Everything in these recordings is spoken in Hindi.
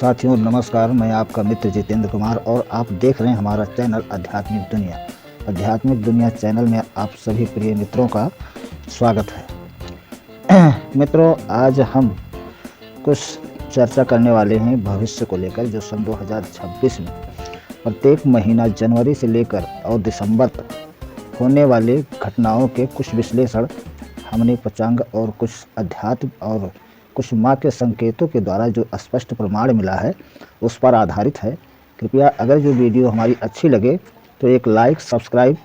साथियों नमस्कार, मैं आपका मित्र जितेंद्र कुमार और आप देख रहे हैं हमारा चैनल आध्यात्मिक दुनिया। आध्यात्मिक दुनिया चैनल में आप सभी प्रिय मित्रों का स्वागत है। मित्रों, आज हम कुछ चर्चा करने वाले हैं भविष्य को लेकर, जो सन 2026 में प्रत्येक महीना जनवरी से लेकर और दिसंबर तक होने वाले घटनाओं के कुछ विश्लेषण हमने पंचांग और कुछ अध्यात्म और कुछ माँ के संकेतों के द्वारा जो स्पष्ट प्रमाण मिला है उस पर आधारित है। कृपया अगर जो वीडियो हमारी अच्छी लगे तो एक लाइक, सब्सक्राइब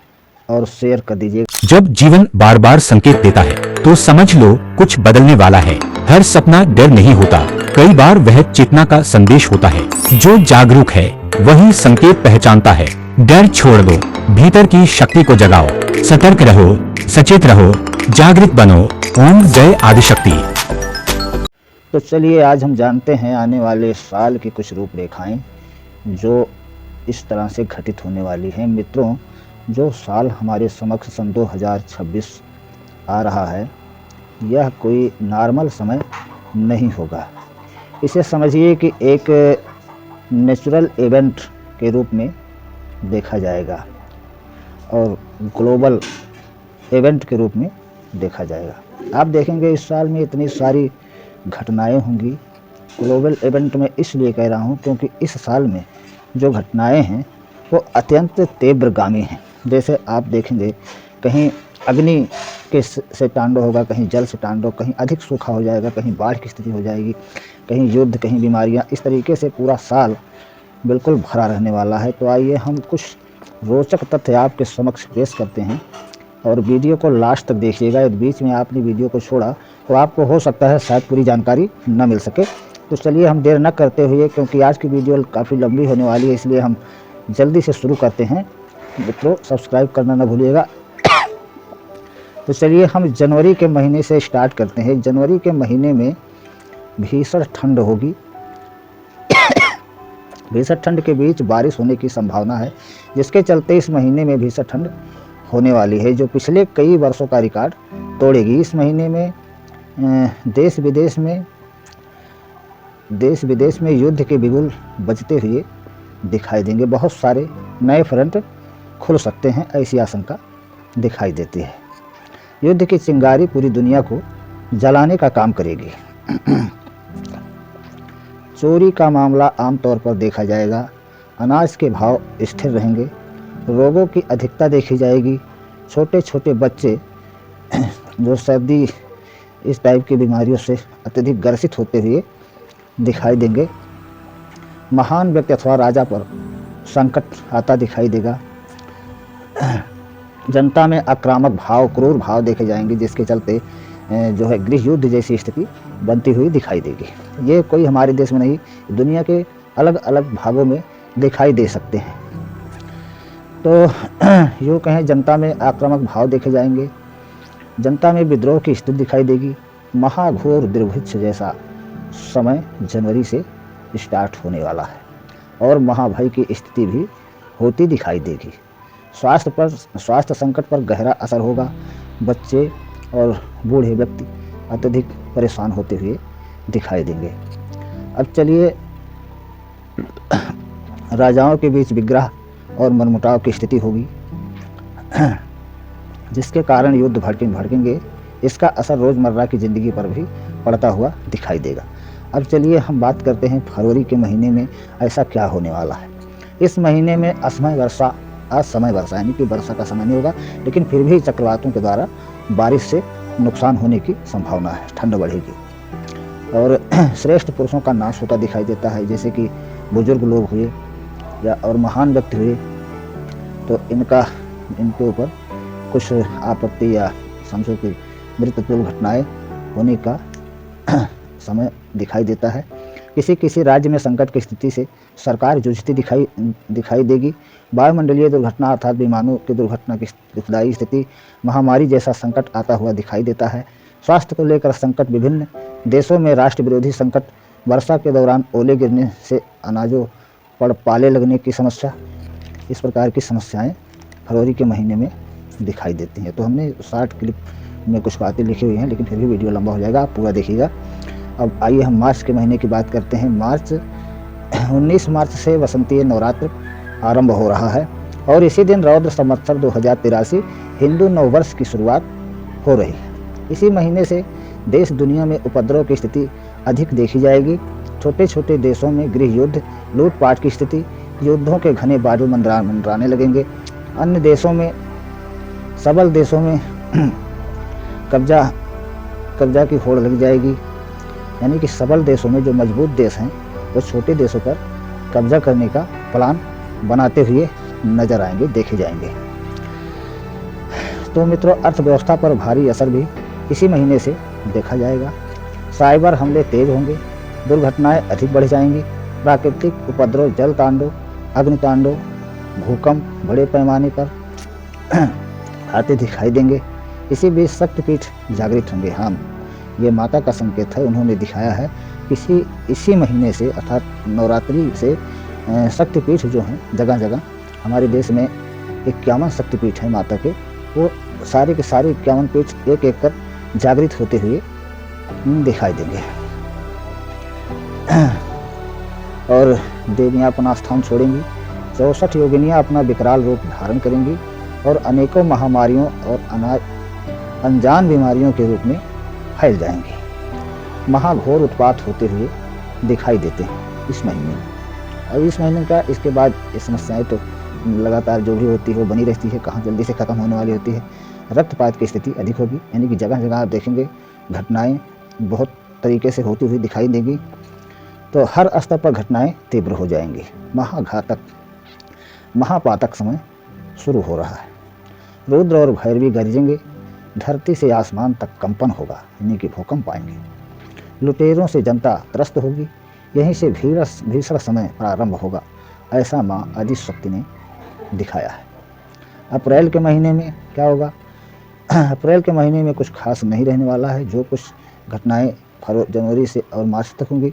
और शेयर कर दीजिए। जब जीवन बार बार संकेत देता है तो समझ लो कुछ बदलने वाला है। हर सपना डर नहीं होता, कई बार वह चेतना का संदेश होता है। जो जागरूक है वही संकेत पहचानता है। डर छोड़ दो, भीतर की शक्ति को जगाओ। सतर्क रहो, सचेत रहो, जागृत बनो। ओम जय आदिशक्ति। तो चलिए आज हम जानते हैं आने वाले साल की कुछ रूपरेखाएं जो इस तरह से घटित होने वाली हैं। मित्रों, जो साल हमारे समक्ष सन 2026 आ रहा है यह कोई नॉर्मल समय नहीं होगा। इसे समझिए कि एक नेचुरल इवेंट के रूप में देखा जाएगा और ग्लोबल इवेंट के रूप में देखा जाएगा। आप देखेंगे इस साल में इतनी सारी घटनाएं होंगी। ग्लोबल इवेंट में इसलिए कह रहा हूं क्योंकि इस साल में जो घटनाएं हैं वो अत्यंत तीव्रगामी हैं। जैसे आप देखेंगे कहीं अग्नि के से तांडव होगा, कहीं जल से तांडव, कहीं अधिक सूखा हो जाएगा, कहीं बाढ़ की स्थिति हो जाएगी, कहीं युद्ध, कहीं बीमारियां। इस तरीके से पूरा साल बिल्कुल भरा रहने वाला है। तो आइए हम कुछ रोचक तथ्य आपके समक्ष पेश करते हैं और वीडियो को लास्ट तक देखिएगा। यदि बीच में आपने वीडियो को छोड़ा तो आपको हो सकता है शायद पूरी जानकारी न मिल सके। तो चलिए हम देर न करते हुए, क्योंकि आज की वीडियो काफ़ी लंबी होने वाली है, इसलिए हम जल्दी से शुरू करते हैं। मित्रों, सब्सक्राइब करना न भूलिएगा। तो चलिए हम जनवरी के महीने से स्टार्ट करते हैं। जनवरी के महीने में भीषण ठंड होगी। भीषण ठंड के बीच बारिश होने की संभावना है, जिसके चलते इस महीने में भीषण ठंड होने वाली है जो पिछले कई वर्षों का रिकॉर्ड तोड़ेगी। इस महीने में देश विदेश में युद्ध के बिगुल बजते हुए दिखाई देंगे। बहुत सारे नए फ्रंट खुल सकते हैं, ऐसी आशंका दिखाई देती है। युद्ध की चिंगारी पूरी दुनिया को जलाने का काम करेगी। चोरी का मामला आमतौर पर देखा जाएगा। अनाज के भाव स्थिर रहेंगे। रोगों की अधिकता देखी जाएगी। छोटे छोटे बच्चे जो सर्दी इस टाइप की बीमारियों से अत्यधिक ग्रसित होते हुए दिखाई देंगे। महान व्यक्ति अथवा राजा पर संकट आता दिखाई देगा। जनता में आक्रामक भाव, क्रूर भाव देखे जाएंगे, जिसके चलते जो है गृह युद्ध जैसी स्थिति बनती हुई दिखाई देगी। ये कोई हमारे देश में नहीं, दुनिया के अलग अलग भागों में दिखाई दे सकते हैं। तो यूँ कहें, जनता में आक्रामक भाव देखे जाएंगे। जनता में विद्रोह की स्थिति दिखाई देगी। महाघोर दुर्भिक्ष जैसा समय जनवरी से स्टार्ट होने वाला है और महाभय की स्थिति भी होती दिखाई देगी। स्वास्थ्य संकट पर गहरा असर होगा। बच्चे और बूढ़े व्यक्ति अत्यधिक परेशान होते हुए दिखाई देंगे। अब चलिए, राजाओं के बीच विग्रह और मनमुटाव की स्थिति होगी, जिसके कारण युद्ध भड़केंगे। इसका असर रोज़मर्रा की ज़िंदगी पर भी पड़ता हुआ दिखाई देगा। अब चलिए हम बात करते हैं फरवरी के महीने में ऐसा क्या होने वाला है। इस महीने में असमय वर्षा यानी कि वर्षा का समय नहीं होगा, लेकिन फिर भी चक्रवातों के द्वारा बारिश से नुकसान होने की संभावना है। ठंड बढ़ेगी और श्रेष्ठ पुरुषों का नाश होता दिखाई देता है, जैसे कि बुजुर्ग लोग हुए या और महान व्यक्ति हुए, तो इनके ऊपर कुछ आपत्ति या समझो कि मृत्युपूर्व घटनाएं होने का समय दिखाई देता है। किसी राज्य में संकट की स्थिति से सरकार जूझती दिखाई देगी। वायुमंडलीय दुर्घटना अर्थात विमानों की दुर्घटना की दुखदायी स्थिति, महामारी जैसा संकट आता हुआ दिखाई देता है। स्वास्थ्य को लेकर संकट, विभिन्न देशों में राष्ट्र विरोधी संकट, वर्षा के दौरान ओले गिरने से अनाजों पर पाले लगने की समस्या, इस प्रकार की समस्याएं फरवरी के महीने में दिखाई देती हैं। तो हमने शॉर्ट क्लिप में कुछ बातें लिखी हुई हैं, लेकिन फिर भी वीडियो लंबा हो जाएगा, आप पूरा देखिएगा। अब आइए हम मार्च के महीने की बात करते हैं। मार्च 19 मार्च से वसंतीय नवरात्र आरंभ हो रहा है और इसी दिन रौद्र संवत्सर 2083 हिंदू नववर्ष की शुरुआत हो रही है। इसी महीने से देश दुनिया में उपद्रव की स्थिति अधिक देखी जाएगी। छोटे छोटे देशों में गृह युद्ध, लूटपाट की स्थिति, युद्धों के घने बादल मंडराने लगेंगे। अन्य देशों में, सबल देशों में कब्जा की होड़ लग जाएगी। यानी कि सबल देशों में, जो मजबूत देश हैं, वो छोटे देशों पर कब्जा करने का प्लान बनाते हुए नजर आएंगे, देखे जाएंगे। तो मित्रों, अर्थव्यवस्था पर भारी असर भी इसी महीने से देखा जाएगा। साइबर हमले तेज होंगे, दुर्घटनाएं अधिक बढ़ जाएंगी। प्राकृतिक उपद्रव, जल तांडव, अग्नि तांडव, भूकंप बड़े पैमाने पर आते दिखाई देंगे। इसी बीच शक्तिपीठ जागृत होंगे। हाँ, ये माता का संकेत है। उन्होंने दिखाया है कि इसी महीने से, अर्थात नवरात्रि से शक्तिपीठ जो हैं जगह जगह हमारे देश में 51 शक्तिपीठ हैं माता के, वो सारे के सारे 51 पीठ एक एक कर जागृत होते हुए दिखाई देंगे। और देवियाँ अपना स्थान छोड़ेंगी। 64 योगिनियाँ अपना विकराल रूप धारण करेंगी और अनेकों महामारियों और अनजान बीमारियों के रूप में फैल जाएंगी। महाघोर उत्पात होते हुए दिखाई देते हैं इस महीने में। और इस महीने का, इसके बाद ये समस्याएं तो लगातार जो भी होती है वो बनी रहती है, कहाँ जल्दी से ख़त्म होने वाली होती है। रक्तपात की स्थिति अधिक होगी, यानी कि जगह जगह आप देखेंगे घटनाएं बहुत तरीके से होती हुई दिखाई देंगी। तो हर स्तर पर घटनाएं तीव्र हो जाएंगी। महाघातक, महापातक समय शुरू हो रहा है। रुद्र और भैरवी गरजेंगे। धरती से आसमान तक कंपन होगा, यानी कि भूकंप आएंगे। लुटेरों से जनता त्रस्त होगी। यहीं से भीषण समय प्रारंभ होगा, ऐसा माँ आदिशक्ति ने दिखाया है। अप्रैल के महीने में क्या होगा? अप्रैल के महीने में कुछ खास नहीं रहने वाला है। जो कुछ घटनाएं जनवरी से और मार्च तक होंगी,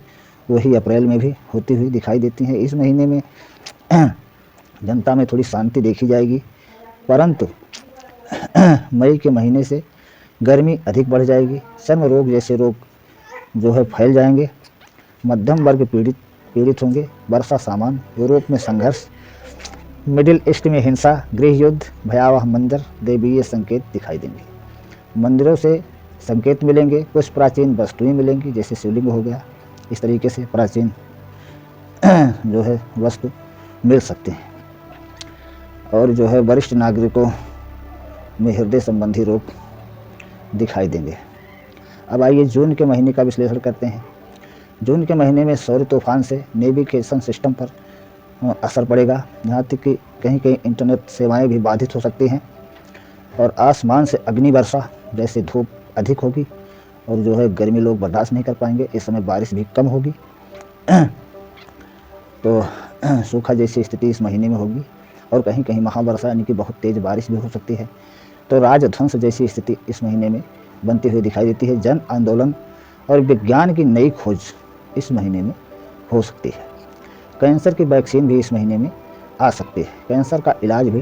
वही अप्रैल में भी होती हुई दिखाई देती हैं। इस महीने में जनता में थोड़ी शांति देखी जाएगी, परंतु मई के महीने से गर्मी अधिक बढ़ जाएगी। चर्म रोग जैसे रोग जो है फैल जाएंगे। मध्यम वर्ग पीड़ित होंगे। वर्षा सामान, यूरोप में संघर्ष, मिडिल ईस्ट में हिंसा, गृह युद्ध, भयावह मंजर, देवीय संकेत दिखाई देंगे। मंदिरों से संकेत मिलेंगे। कुछ प्राचीन वस्तुएं मिलेंगी, जैसे शिवलिंग हो गया। इस तरीके से प्राचीन जो है वस्तु मिल सकते हैं। और जो है वरिष्ठ नागरिकों में हृदय संबंधी रोग दिखाई देंगे। अब आइए जून के महीने का विश्लेषण करते हैं। जून के महीने में सौर तूफान से नेविगेशन सिस्टम पर असर पड़ेगा। यहाँ तक कि कहीं कहीं इंटरनेट सेवाएं भी बाधित हो सकती हैं। और आसमान से अग्नि वर्षा, जैसे धूप अधिक होगी और जो है गर्मी लोग बर्दाश्त नहीं कर पाएंगे। इस समय बारिश भी कम होगी। तो सूखा जैसी स्थिति इस महीने में होगी और कहीं कहीं महावर्षा, यानी कि बहुत तेज़ बारिश भी हो सकती है। तो राजध्वंस जैसी स्थिति इस महीने में बनती हुई दिखाई देती है। जन आंदोलन और विज्ञान की नई खोज इस महीने में हो सकती है। कैंसर की वैक्सीन भी इस महीने में आ सकती है। कैंसर का इलाज भी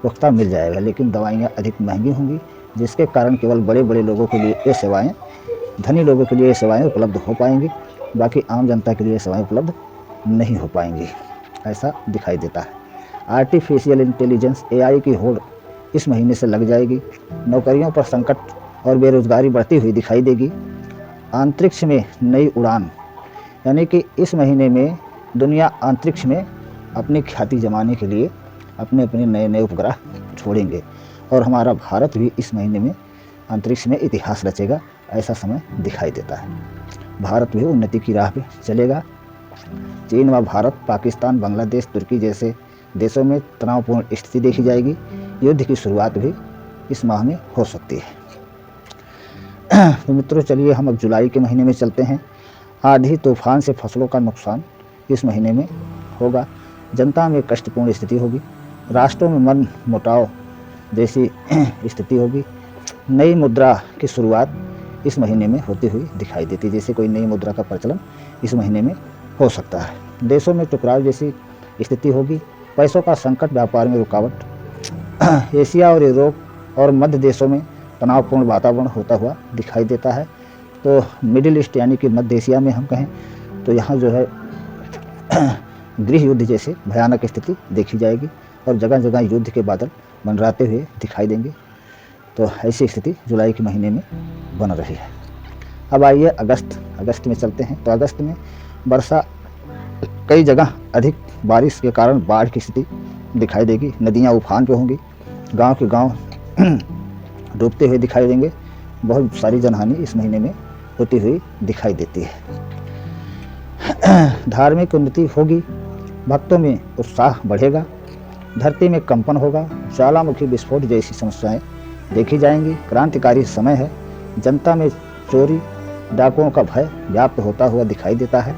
पुख्ता मिल जाएगा, लेकिन दवाइयाँ अधिक महंगी होंगी, जिसके कारण केवल बड़े बड़े लोगों के लिए ये सेवाएं, धनी लोगों के लिए ये सेवाएं उपलब्ध हो पाएंगी। बाकी आम जनता के लिए सेवाएं उपलब्ध नहीं हो पाएंगी, ऐसा दिखाई देता है। आर्टिफिशियल इंटेलिजेंस AI की होड़ इस महीने से लग जाएगी। नौकरियों पर संकट और बेरोजगारी बढ़ती हुई दिखाई देगी। अंतरिक्ष में नई उड़ान, यानी कि इस महीने में दुनिया अंतरिक्ष में अपनी ख्याति जमाने के लिए अपने अपने नए नए उपग्रह छोड़ेंगे और हमारा भारत भी इस महीने में अंतरिक्ष में इतिहास रचेगा, ऐसा समय दिखाई देता है। भारत भी उन्नति की राह पे चलेगा। चीन व भारत, पाकिस्तान, बांग्लादेश, तुर्की जैसे देशों में तनावपूर्ण स्थिति देखी जाएगी। युद्ध की शुरुआत भी इस माह में हो सकती है। तो मित्रों, चलिए हम अब जुलाई के महीने में चलते हैं। आंधी तूफान से फसलों का नुकसान इस महीने में होगा। जनता में कष्टपूर्ण स्थिति होगी। राष्ट्रों में मन मुटाव जैसी स्थिति होगी। नई मुद्रा की शुरुआत इस महीने में होती हुई दिखाई देती है, जैसे कोई नई मुद्रा का प्रचलन इस महीने में हो सकता है। देशों में टकराव जैसी स्थिति होगी। पैसों का संकट, व्यापार में रुकावट। एशिया और यूरोप और मध्य देशों में तनावपूर्ण वातावरण होता हुआ दिखाई देता है। तो मिडिल ईस्ट, यानी कि मध्य एशिया में हम कहें तो यहाँ जो है गृह युद्ध जैसे भयानक स्थिति देखी जाएगी और जगह जगह युद्ध के बादल मंडराते हुए दिखाई देंगे। तो ऐसी स्थिति जुलाई के महीने में बन रही है। अब आइए अगस्त में चलते हैं। तो अगस्त में वर्षा, कई जगह अधिक बारिश के कारण बाढ़ की स्थिति दिखाई देगी। नदियाँ उफान पे होंगी, गांव के गांव डूबते हुए दिखाई देंगे। बहुत सारी जनहानि इस महीने में होती हुई दिखाई देती है। धार्मिक उन्नति होगी, भक्तों में उत्साह बढ़ेगा, धरती में कंपन होगा, ज्वालामुखी विस्फोट जैसी समस्याएं देखी जाएंगी। क्रांतिकारी समय है, जनता में चोरी डाकुओं का भय व्याप्त होता हुआ दिखाई देता है।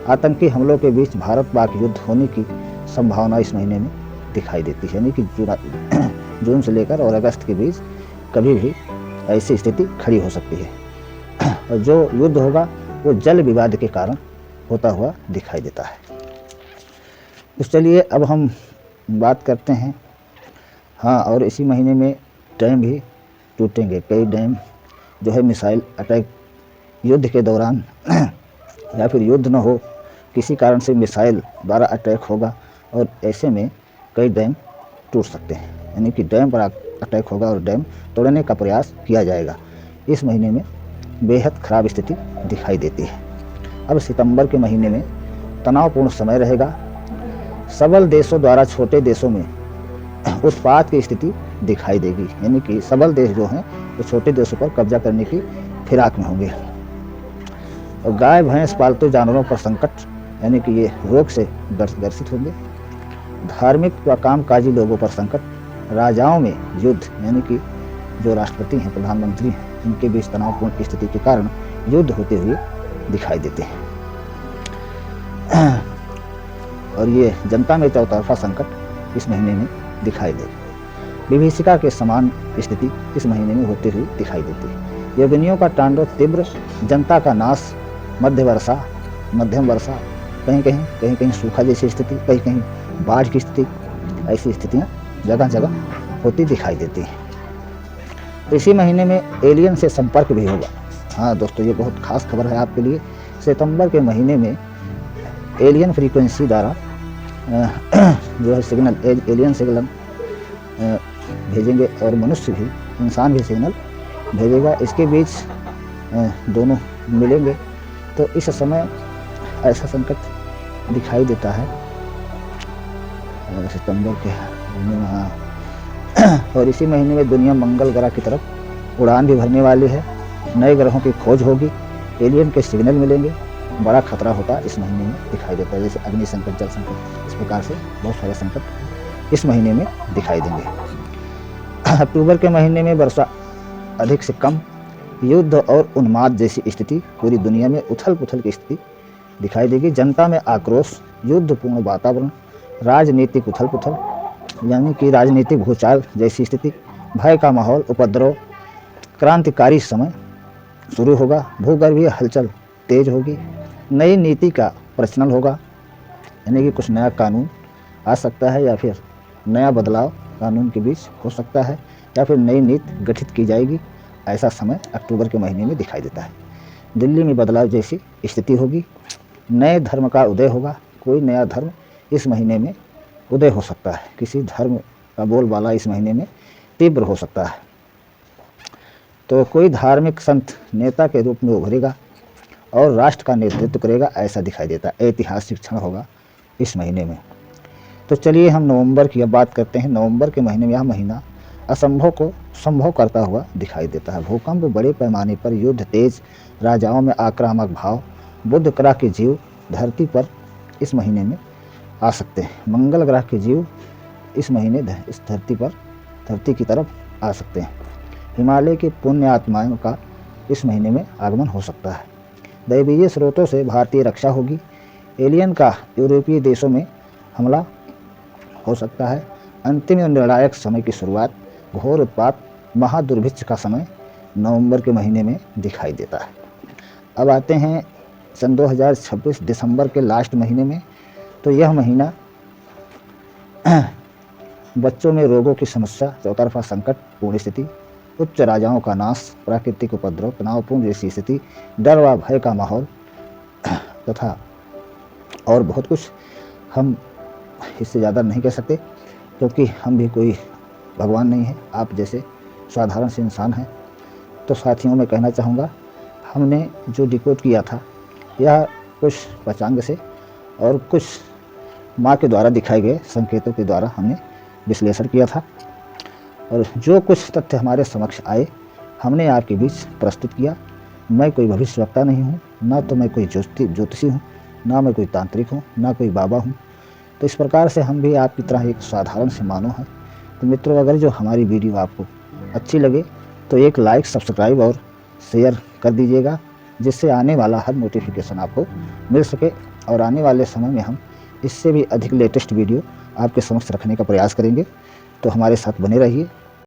आतंकी हमलों के बीच भारत पाक युद्ध होने की संभावना इस महीने में दिखाई देती है, यानी कि जून से लेकर और अगस्त के बीच कभी भी ऐसी स्थिति खड़ी हो सकती है। और जो युद्ध होगा वो जल विवाद के कारण होता हुआ दिखाई देता है। तो चलिए अब हम बात करते हैं। हाँ, और इसी महीने में डैम भी टूटेंगे। कई डैम जो है मिसाइल अटैक, युद्ध के दौरान या फिर युद्ध न हो, किसी कारण से मिसाइल द्वारा अटैक होगा और ऐसे में कई डैम टूट सकते हैं, यानी कि डैम पर अटैक होगा और डैम तोड़ने का प्रयास किया जाएगा। इस महीने में बेहद खराब स्थिति दिखाई देती है। अब सितंबर के महीने में तनावपूर्ण समय रहेगा। सबल देशों द्वारा छोटे देशों में उत्पात की स्थिति दिखाई देगी, यानी कि सबल देश जो हैं वो छोटे देशों पर कब्जा करने की फिराक में होंगे। और गाय भैंस पालतू जानवरों पर संकट, यानी कि ये रोग से ग्रसित होंगे। धार्मिक व कामकाजी लोगों पर संकट, राजाओं में युद्ध, यानी कि जो राष्ट्रपति हैं, प्रधानमंत्री हैं, इनके बीच तनावपूर्ण स्थिति के कारण युद्ध होते हुए दिखाई देते हैं। और ये जनता में चौतरफा संकट इस महीने में दिखाई देगा। विभीषिका के समान स्थिति इस महीने में होते हुए दिखाई देती है। योगिनियों का तांडव तीव्र, जनता का नाश, मध्यम वर्षा, कहीं कहीं सूखा जैसी स्थिति, कहीं कहीं बाढ़ की स्थिति, ऐसी स्थितियाँ जगह जगह होती दिखाई देती हैं। इसी महीने में एलियन से संपर्क भी होगा। हाँ दोस्तों, ये बहुत खास खबर है आपके लिए। सितंबर के महीने में एलियन फ्रीक्वेंसी द्वारा जो है सिग्नल, एलियन सिग्नल भेजेंगे और मनुष्य भी, इंसान भी सिग्नल भेजेगा। इसके बीच दोनों मिलेंगे। तो इस समय ऐसा संकट दिखाई देता है सितंबर के महीने में। हाँ, और इसी महीने में दुनिया मंगल ग्रह की तरफ उड़ान भी भरने वाली है। नए ग्रहों की खोज होगी, एलियन के सिग्नल मिलेंगे। बड़ा खतरा होता इस महीने में दिखाई देता है, जैसे अग्नि संकट, जल संकट, इस प्रकार से बहुत सारे संकट इस महीने में दिखाई देंगे। अक्टूबर के महीने में वर्षा अधिक से कम, युद्ध और उन्माद जैसी स्थिति, पूरी दुनिया में उथल पुथल की स्थिति दिखाई देगी। जनता में आक्रोश, युद्धपूर्ण वातावरण, राजनीतिक उथल पुथल, यानी कि राजनीतिक भूचाल जैसी स्थिति, भय का माहौल, उपद्रव, क्रांतिकारी समय शुरू होगा। भूगर्भीय हलचल तेज होगी। नई नीति का प्रचलन होगा, यानी कि कुछ नया कानून आ सकता है या फिर नया बदलाव कानून के बीच हो सकता है या फिर नई नीति गठित की जाएगी। ऐसा समय अक्टूबर के महीने में दिखाई देता है। दिल्ली में बदलाव जैसी स्थिति होगी। नए धर्म का उदय होगा। कोई नया धर्म इस महीने में उदय हो सकता है। किसी धर्म का बोलबाला इस महीने में तीव्र हो सकता है। तो कोई धार्मिक संत नेता के रूप में उभरेगा और राष्ट्र का नेतृत्व करेगा, ऐसा दिखाई देता है। ऐतिहासिक क्षण होगा इस महीने में। तो चलिए हम नवंबर की अब बात करते हैं। नवंबर के महीने में यह महीना असंभव को संभव करता हुआ दिखाई देता है। भूकंप, बड़े पैमाने पर युद्ध, तेज राजाओं में आक्रामक भाव, बुध ग्रह के जीव धरती पर इस महीने में आ सकते हैं। मंगल ग्रह के जीव इस महीने इस धरती की तरफ आ सकते हैं। हिमालय की पुण्य आत्माओं का इस महीने में आगमन हो सकता है। दैवीय स्रोतों से भारतीय रक्षा होगी। एलियन का यूरोपीय देशों में हमला हो सकता है। अंतिम और निर्णायक समय की शुरुआत, घोर उत्पात, महादुर्भिक्ष का समय नवंबर के महीने में दिखाई देता है। अब आते हैं सन 2026 दिसंबर के लास्ट महीने में। तो यह महीना बच्चों में रोगों की समस्या, चौतरफा संकट, पूर्ण स्थिति, उच्च राजाओं का नाश, प्राकृतिक उपद्रव, तनावपूर्ण जैसी स्थिति, डर व भय का माहौल तथा और बहुत कुछ। हम इससे ज़्यादा नहीं कह सकते, क्योंकि हम भी कोई भगवान नहीं है, आप जैसे साधारण से इंसान हैं। तो साथियों, मैं कहना चाहूँगा, हमने जो डिकोड किया था यह कुछ पंचांग से और कुछ माँ के द्वारा दिखाए गए संकेतों के द्वारा हमने विश्लेषण किया था, और जो कुछ तथ्य हमारे समक्ष आए हमने आपके बीच प्रस्तुत किया। मैं कोई भविष्यवक्ता नहीं हूँ, ना तो मैं कोई ज्योतिषी हूँ, ना मैं कोई तांत्रिक हूँ, ना कोई बाबा हूँ। तो इस प्रकार से हम भी आपकी तरह एक साधारण से मानव हैं। तो मित्रों, अगर जो हमारी वीडियो आपको अच्छी लगे तो एक लाइक, सब्सक्राइब और शेयर कर दीजिएगा, जिससे आने वाला हर नोटिफिकेशन आपको मिल सके, और आने वाले समय में हम इससे भी अधिक लेटेस्ट वीडियो आपके समक्ष रखने का प्रयास करेंगे। तो हमारे साथ बने रहिए।